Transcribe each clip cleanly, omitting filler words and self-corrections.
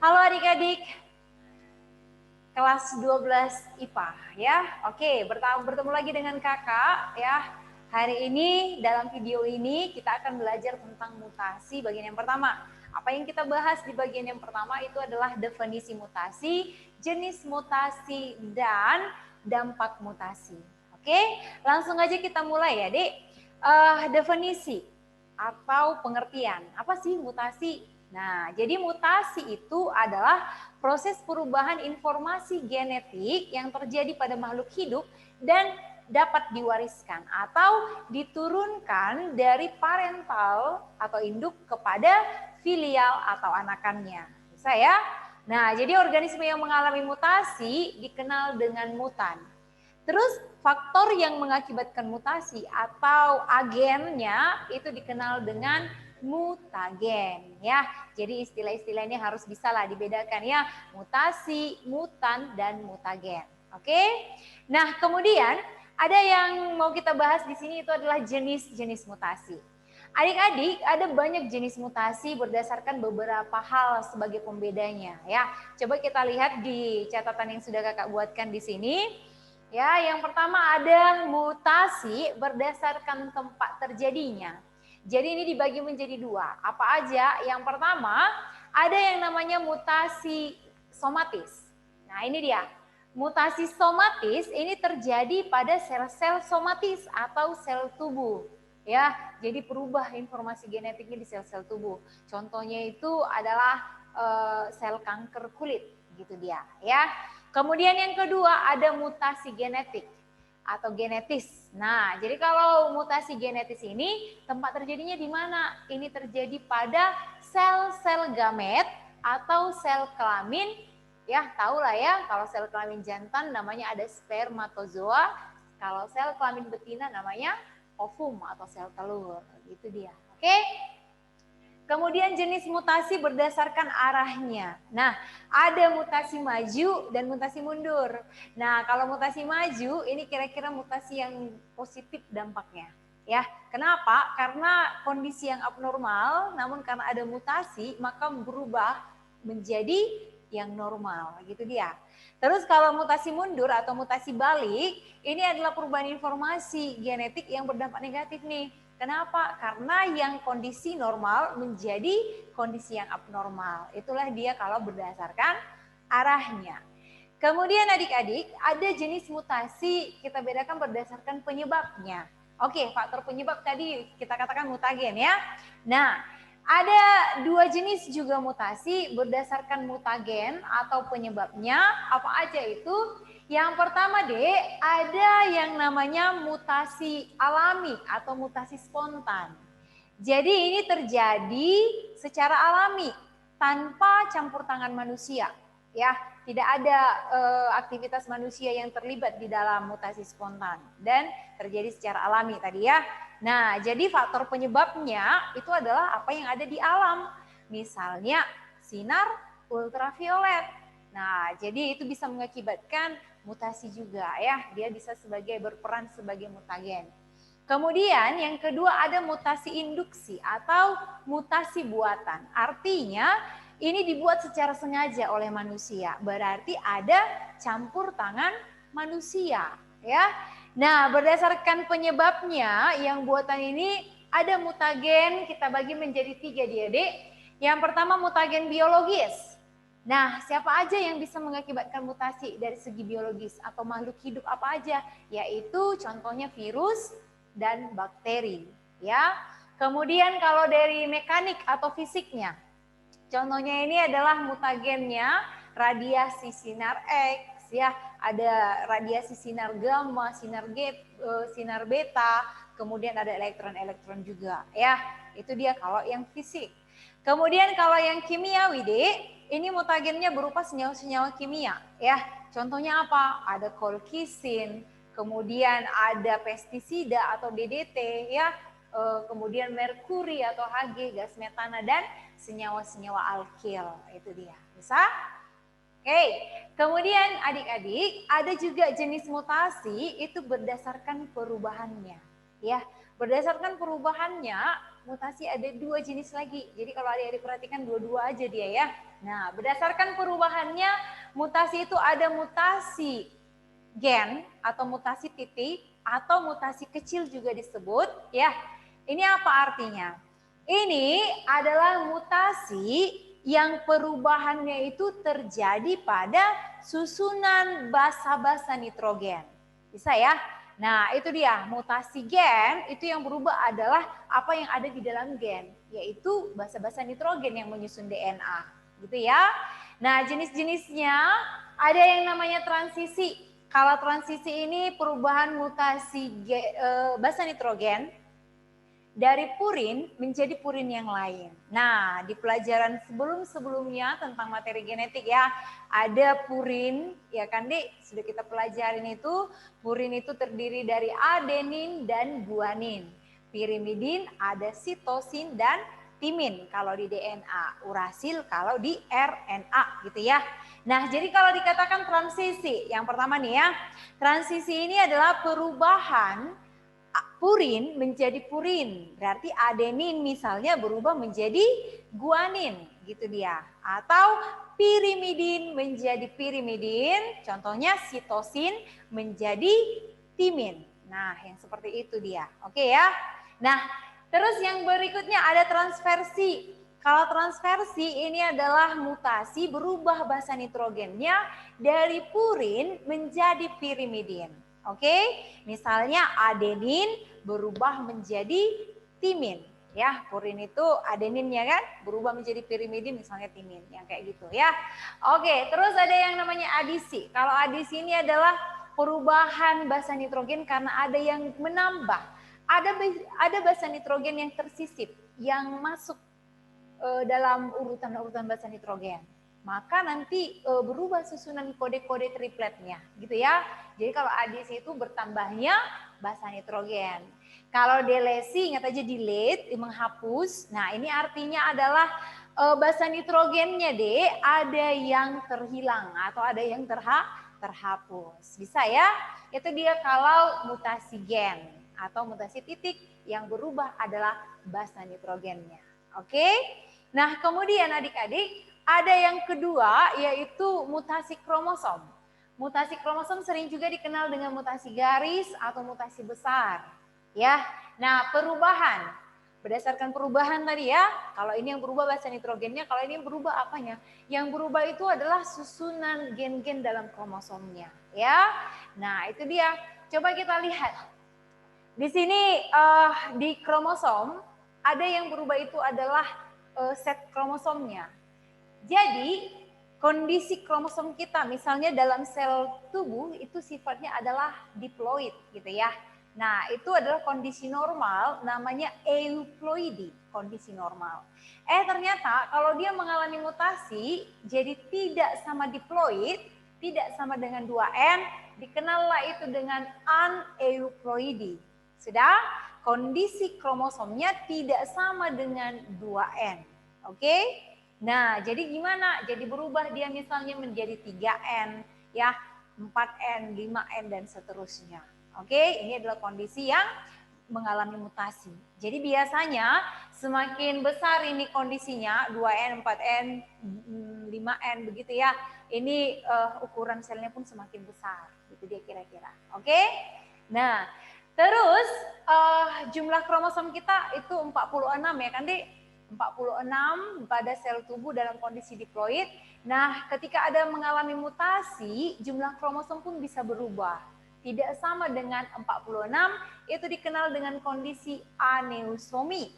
Halo adik-adik kelas 12 IPA ya. Oke, bertemu lagi dengan kakak ya. Hari ini dalam video ini kita akan belajar tentang mutasi bagian yang pertama. Apa yang kita bahas di bagian yang pertama itu adalah definisi mutasi, jenis mutasi, dan dampak mutasi. Oke, langsung aja kita mulai ya, Dek. Definisi atau pengertian. Apa sih mutasi? Nah, jadi mutasi itu adalah proses perubahan informasi genetik yang terjadi pada makhluk hidup dan dapat diwariskan atau diturunkan dari parental atau induk kepada filial atau anakannya. Bisa ya? Nah, jadi organisme yang mengalami mutasi dikenal dengan mutan. Terus faktor yang mengakibatkan mutasi atau agennya itu dikenal dengan mutagen ya. Jadi istilah-istilah ini harus bisa lah dibedakan ya. Mutasi, mutan, dan mutagen. Oke. Nah, kemudian ada yang mau kita bahas di sini itu adalah jenis-jenis mutasi. Adik-adik, ada banyak jenis mutasi berdasarkan beberapa hal sebagai pembedanya ya. Coba kita lihat di catatan yang sudah kakak buatkan di sini. Ya, yang pertama ada mutasi berdasarkan tempat terjadinya. Jadi ini dibagi menjadi dua. Apa aja? Yang pertama, ada yang namanya mutasi somatis. Nah, ini dia. Mutasi somatis ini terjadi pada sel-sel somatis atau sel tubuh. Ya, jadi perubah informasi genetiknya di sel-sel tubuh. Contohnya itu adalah sel kanker kulit, gitu dia, ya. Kemudian yang kedua ada mutasi genetik atau genetis. Nah, jadi kalau mutasi genetis ini tempat terjadinya di mana? Ini terjadi pada sel-sel gamet atau sel kelamin. Ya, tahu lah ya, kalau sel kelamin jantan namanya ada spermatozoa, kalau sel kelamin betina namanya ovum atau sel telur. Itu dia. Oke? Kemudian jenis mutasi berdasarkan arahnya. Nah, ada mutasi maju dan mutasi mundur. Nah, kalau mutasi maju ini kira-kira mutasi yang positif dampaknya. Ya, kenapa? Karena kondisi yang abnormal, namun karena ada mutasi maka berubah menjadi yang normal, gitu dia. Terus kalau mutasi mundur atau mutasi balik, ini adalah perubahan informasi genetik yang berdampak negatif nih. Kenapa? Karena yang kondisi normal menjadi kondisi yang abnormal. Itulah dia kalau berdasarkan arahnya. Kemudian adik-adik, ada jenis mutasi kita bedakan berdasarkan penyebabnya. Oke, faktor penyebab tadi kita katakan mutagen ya. Nah, ada dua jenis juga mutasi berdasarkan mutagen atau penyebabnya. Apa aja itu? Yang pertama Dek, ada yang namanya mutasi alami atau mutasi spontan. Jadi ini terjadi secara alami tanpa campur tangan manusia. Ya, tidak ada aktivitas manusia yang terlibat di dalam mutasi spontan dan terjadi secara alami tadi ya. Nah, jadi faktor penyebabnya itu adalah apa yang ada di alam. Misalnya sinar ultraviolet. Nah, jadi itu bisa mengakibatkan mutasi juga ya. Dia bisa berperan sebagai mutagen. Kemudian yang kedua ada mutasi induksi atau mutasi buatan. Artinya ini dibuat secara sengaja oleh manusia. Berarti ada campur tangan manusia ya. Nah, berdasarkan penyebabnya yang buatan ini ada mutagen, kita bagi menjadi 3 dia, Dek. Yang pertama mutagen biologis. Nah, siapa aja yang bisa mengakibatkan mutasi dari segi biologis atau makhluk hidup apa aja? Yaitu contohnya virus dan bakteri, ya. Kemudian kalau dari mekanik atau fisiknya, contohnya ini adalah mutagennya radiasi sinar X, ya. Ada radiasi sinar gamma, sinar beta, kemudian ada elektron-elektron juga, ya. Itu dia kalau yang fisik. Kemudian kalau yang kimiawi, Dek, ini mutagennya berupa senyawa-senyawa kimia, ya. Contohnya apa? Ada colchicine, kemudian ada pestisida atau DDT, ya. Kemudian merkuri atau Hg, gas metana, dan senyawa-senyawa alkil. Itu dia. Bisa? Oke. Kemudian adik-adik, ada juga jenis mutasi itu berdasarkan perubahannya, ya. Berdasarkan perubahannya, mutasi ada 2 jenis lagi. Jadi kalau adik-adik perhatikan dua-dua aja dia ya. Nah, berdasarkan perubahannya, mutasi itu ada mutasi gen atau mutasi titik atau mutasi kecil juga disebut ya. Ini apa artinya? Ini adalah mutasi yang perubahannya itu terjadi pada susunan basa-basa nitrogen. Bisa ya? Nah, itu dia, mutasi gen itu yang berubah adalah apa yang ada di dalam gen, yaitu basa-basa nitrogen yang menyusun DNA, gitu ya. Nah, jenis-jenisnya ada yang namanya transisi. Kalau transisi ini perubahan mutasi basa nitrogen dari purin menjadi purin yang lain. Nah, di pelajaran sebelum-sebelumnya tentang materi genetik ya, ada purin, ya kan Dik? Sudah kita pelajarin itu, purin itu terdiri dari adenin dan guanin. Pirimidin ada sitosin dan timin kalau di DNA, urasil kalau di RNA gitu ya. Nah, jadi kalau dikatakan transisi, yang pertama nih ya, transisi ini adalah perubahan purin menjadi purin, berarti adenin misalnya berubah menjadi guanin, gitu dia. Atau pirimidin menjadi pirimidin, contohnya sitosin menjadi timin. Nah, yang seperti itu dia. Oke ya. Nah, terus yang berikutnya ada transversi. Kalau transversi ini adalah mutasi berubah basa nitrogennya dari purin menjadi pirimidin. Oke, misalnya adenin berubah menjadi timin. Ya, purin itu adeninnya kan berubah menjadi pirimidin misalnya timin, yang kayak gitu ya. Oke, terus ada yang namanya adisi. Kalau adisi ini adalah perubahan basa nitrogen karena ada yang menambah. Ada basa nitrogen yang tersisip, yang masuk dalam urutan-urutan basa nitrogen. Maka nanti berubah susunan kode-kode tripletnya gitu ya. Jadi kalau adisi itu bertambahnya basa nitrogen. Kalau delesi, ingat aja delete, menghapus. Nah, ini artinya adalah basa nitrogennya deh ada yang terhilang atau ada yang terhapus. Bisa ya? Itu dia kalau mutasi gen atau mutasi titik yang berubah adalah basa nitrogennya. Oke? Nah, kemudian adik-adik ada yang kedua yaitu mutasi kromosom. Mutasi kromosom sering juga dikenal dengan mutasi garis atau mutasi besar. Ya. Nah, perubahan. Berdasarkan perubahan tadi ya, kalau ini yang berubah basa nitrogennya, kalau ini yang berubah apanya? Yang berubah itu adalah susunan gen-gen dalam kromosomnya, ya. Nah, itu dia. Coba kita lihat. Di sini di kromosom ada yang berubah itu adalah set kromosomnya. Jadi kondisi kromosom kita misalnya dalam sel tubuh itu sifatnya adalah diploid gitu ya. Nah, itu adalah kondisi normal, namanya euploidi, kondisi normal. Ternyata kalau dia mengalami mutasi, jadi tidak sama diploid, tidak sama dengan 2N, dikenallah itu dengan aneuploidi. Sudah, kondisi kromosomnya tidak sama dengan 2N. Oke? Nah, jadi gimana? Jadi berubah dia misalnya menjadi 3N, ya, 4N, 5N, dan seterusnya. Oke, ini adalah kondisi yang mengalami mutasi. Jadi biasanya semakin besar ini kondisinya, 2N, 4N, 5N begitu ya, ini ukuran selnya pun semakin besar. Gitu dia kira-kira. Oke? Nah, terus jumlah kromosom kita itu 46 ya kan, Dik? 46 pada sel tubuh dalam kondisi diploid. Nah, ketika ada mengalami mutasi, jumlah kromosom pun bisa berubah. Tidak sama dengan 46, itu dikenal dengan kondisi aneuploidi.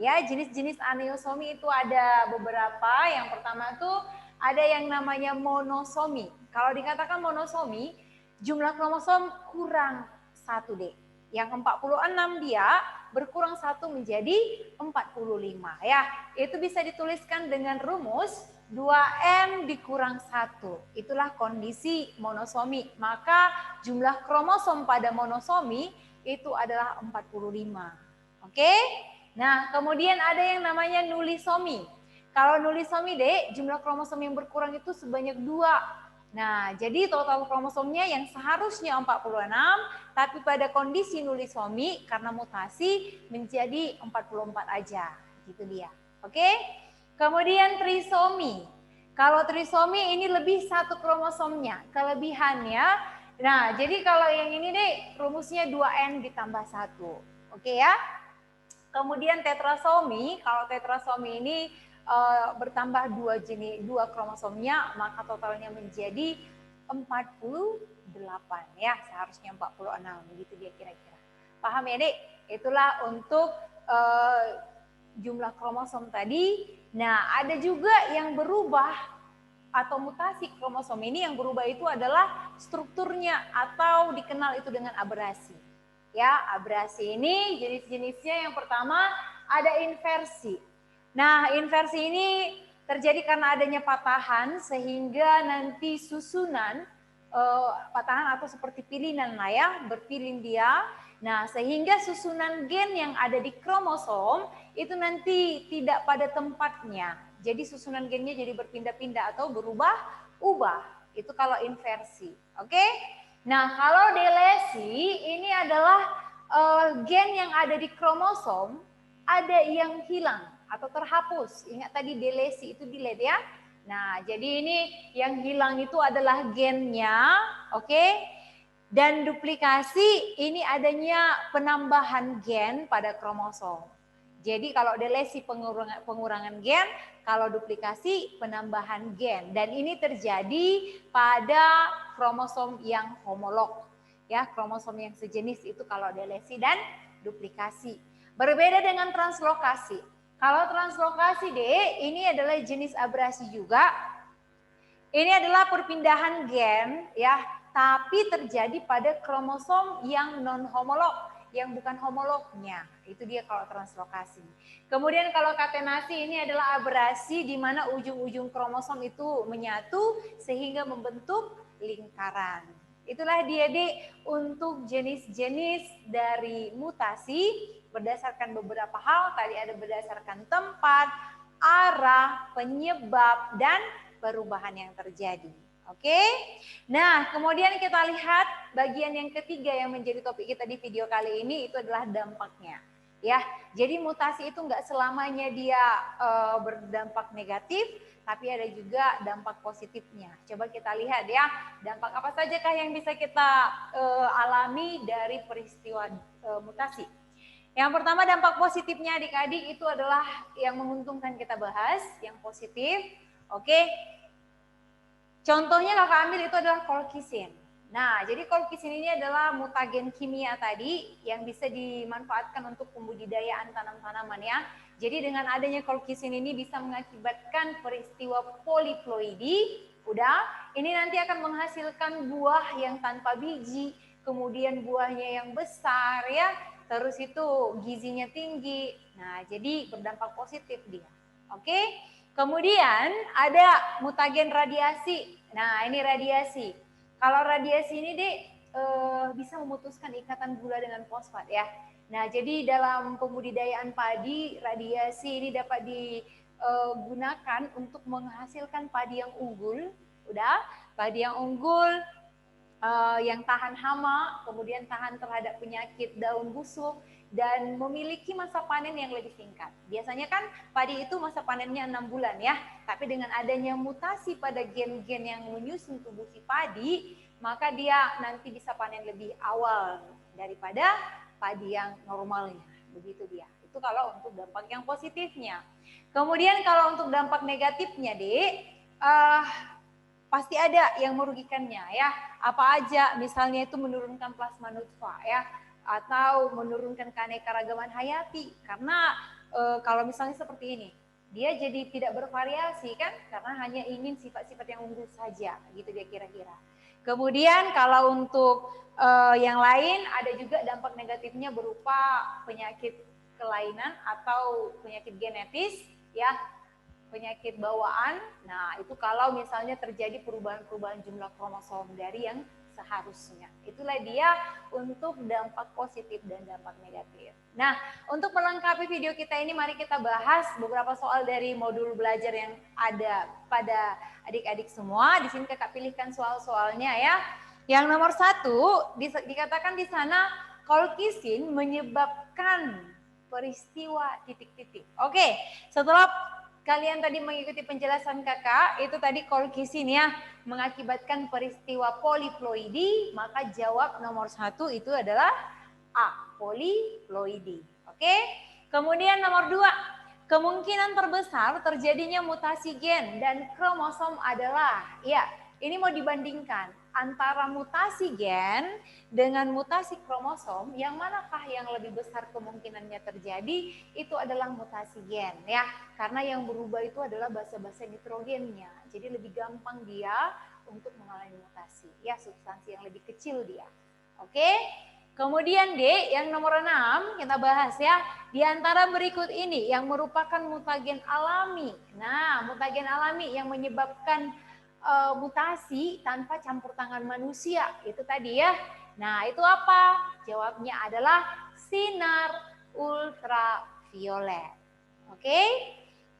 Ya, jenis-jenis aneuploidi itu ada beberapa. Yang pertama tuh ada yang namanya monosomi. Kalau dikatakan monosomi, jumlah kromosom kurang 1D. Yang 46 dia berkurang 1 menjadi 45 ya. Itu bisa dituliskan dengan rumus 2N dikurang 1. Itulah kondisi monosomi. Maka jumlah kromosom pada monosomi itu adalah 45. Oke? Nah, kemudian ada yang namanya nulisomi. Kalau nulisomi deh, jumlah kromosom yang berkurang itu sebanyak 2. Nah, jadi total kromosomnya yang seharusnya 46, tapi pada kondisi nulisomi karena mutasi menjadi 44 aja. Gitu dia. Oke? Kemudian trisomi. Kalau trisomi ini lebih satu kromosomnya, kelebihannya. Nah, jadi kalau yang ini deh rumusnya 2N ditambah 1. Oke ya. Kemudian tetrasomi, kalau tetrasomi ini bertambah 2 kromosomnya, maka totalnya menjadi 48 ya, seharusnya 46 begitu dia kira-kira. Paham ya, Dek? Itulah untuk jumlah kromosom tadi. Nah, ada juga yang berubah atau mutasi kromosom ini, yang berubah itu adalah strukturnya atau dikenal itu dengan abrasi. Ya, abrasi ini jenis-jenisnya yang pertama ada inversi. Nah, inversi ini terjadi karena adanya patahan sehingga nanti susunan patahan atau seperti pilinan lah ya, berpilin dia. Nah, sehingga susunan gen yang ada di kromosom itu nanti tidak pada tempatnya. Jadi susunan gennya jadi berpindah-pindah atau berubah-ubah. Itu kalau inversi. Oke? Nah, kalau delesi ini adalah gen yang ada di kromosom ada yang hilang atau terhapus. Ingat tadi delesi itu delete ya. Nah, jadi ini yang hilang itu adalah gennya, oke? Dan duplikasi ini adanya penambahan gen pada kromosom. Jadi kalau delesi pengurangan gen, kalau duplikasi penambahan gen. Dan ini terjadi pada kromosom yang homolog. Ya, kromosom yang sejenis itu kalau delesi dan duplikasi. Berbeda dengan translokasi. Kalau translokasi deh, ini adalah jenis abrasi juga. Ini adalah perpindahan gen ya, tapi terjadi pada kromosom yang non homolog, yang bukan homolognya. Itu dia kalau translokasi. Kemudian kalau katenasi ini adalah abrasi di mana ujung-ujung kromosom itu menyatu sehingga membentuk lingkaran. Itulah dia deh untuk jenis-jenis dari mutasi berdasarkan beberapa hal. Tadi ada berdasarkan tempat, arah, penyebab, dan perubahan yang terjadi. Oke, nah kemudian kita lihat bagian yang ketiga yang menjadi topik kita di video kali ini itu adalah dampaknya. Ya, jadi mutasi itu nggak selamanya dia berdampak negatif, tapi ada juga dampak positifnya. Coba kita lihat ya, dampak apa sajakah yang bisa kita alami dari peristiwa mutasi. Yang pertama dampak positifnya adik-adik itu adalah yang menguntungkan kita bahas, yang positif. Oke, contohnya kakak ambil itu adalah colchicine. Nah, jadi colchicine ini adalah mutagen kimia tadi yang bisa dimanfaatkan untuk pembudidayaan tanam-tanaman ya. Jadi dengan adanya colchicine ini bisa mengakibatkan peristiwa poliploidi. Udah, ini nanti akan menghasilkan buah yang tanpa biji, kemudian buahnya yang besar ya, terus itu gizinya tinggi. Nah, jadi berdampak positif dia. Oke? Kemudian ada mutagen radiasi. Nah, ini radiasi. Kalau radiasi ini deh bisa memutuskan ikatan gula dengan fosfat ya. Nah, jadi dalam pembudidayaan padi, radiasi ini dapat digunakan untuk menghasilkan padi yang unggul. Udah, padi yang unggul, yang tahan hama, kemudian tahan terhadap penyakit daun busuk, dan memiliki masa panen yang lebih singkat. Biasanya kan padi itu masa panennya 6 bulan ya, tapi dengan adanya mutasi pada gen-gen yang menyusun tubuh si padi, maka dia nanti bisa panen lebih awal daripada padi yang normalnya. Begitu dia. Itu kalau untuk dampak yang positifnya. Kemudian kalau untuk dampak negatifnya, Dek, pasti ada yang merugikannya ya. Apa aja, misalnya itu menurunkan plasma nutfah ya, atau menurunkan keanekaragaman hayati. Karena kalau misalnya seperti ini, dia jadi tidak bervariasi kan, karena hanya ingin sifat-sifat yang unggul saja, gitu dia kira-kira. Kemudian kalau untuk yang lain ada juga dampak negatifnya berupa penyakit kelainan atau penyakit genetis ya, penyakit bawaan. Nah, itu kalau misalnya terjadi perubahan-perubahan jumlah kromosom dari yang seharusnya. Itulah dia untuk dampak positif dan dampak negatif. Nah, untuk melengkapi video kita ini, mari kita bahas beberapa soal dari modul belajar yang ada pada adik-adik semua. Di sini kakak pilihkan soal-soalnya ya. Yang nomor 1, dikatakan di sana colchicine menyebabkan peristiwa titik-titik. Oke, setelah kalian tadi mengikuti penjelasan kakak, itu tadi kolkisin ya, mengakibatkan peristiwa poliploidi, maka jawab nomor 1 itu adalah A, poliploidi. Oke, kemudian nomor 2, kemungkinan terbesar terjadinya mutasi gen dan kromosom adalah, ya, ini mau dibandingkan antara mutasi gen dengan mutasi kromosom, yang manakah yang lebih besar kemungkinannya terjadi? Itu adalah mutasi gen ya, karena yang berubah itu adalah basa-basa nitrogennya, jadi lebih gampang dia untuk mengalami mutasi ya, substansi yang lebih kecil dia. Oke, kemudian D, yang nomor 6 kita bahas ya, di antara berikut ini yang merupakan mutagen alami. Nah, mutagen alami yang menyebabkan mutasi tanpa campur tangan manusia, itu tadi ya. Nah, itu apa? Jawabnya adalah sinar ultraviolet. Oke?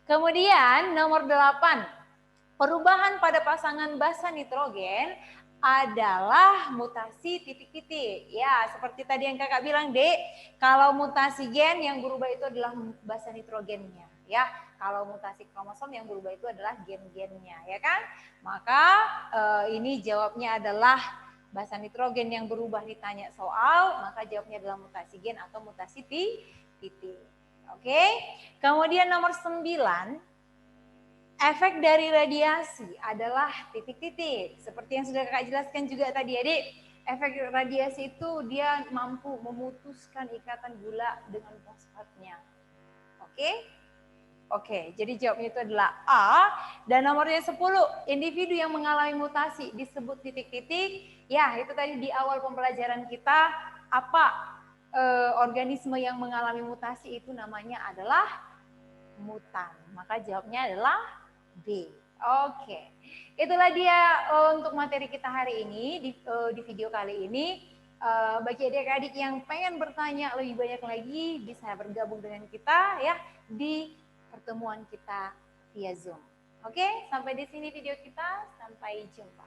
Kemudian nomor 8, perubahan pada pasangan basa nitrogen adalah mutasi titik-titik. Ya, seperti tadi yang kakak bilang, Dek, kalau mutasi gen yang berubah itu adalah basa nitrogennya. Ya, kalau mutasi kromosom yang berubah itu adalah gen-gennya, ya kan? Maka ini jawabnya adalah basa nitrogen yang berubah ditanya soal, maka jawabnya adalah mutasi gen atau mutasi titik. Oke, kemudian nomor 9, efek dari radiasi adalah titik-titik. Seperti yang sudah kakak jelaskan juga tadi, adik. Efek radiasi itu dia mampu memutuskan ikatan gula dengan fosfatnya. Oke? Oke, jadi jawabnya itu adalah A. Dan nomornya 10, individu yang mengalami mutasi disebut titik-titik. Ya, itu tadi di awal pembelajaran kita, apa organisme yang mengalami mutasi itu namanya adalah mutan. Maka jawabnya adalah B. Oke, itulah dia untuk materi kita hari ini di video kali ini. Bagi adik-adik yang pengen bertanya lebih banyak lagi, bisa bergabung dengan kita ya di pertemuan kita via Zoom. Oke, sampai di sini video kita. Sampai jumpa.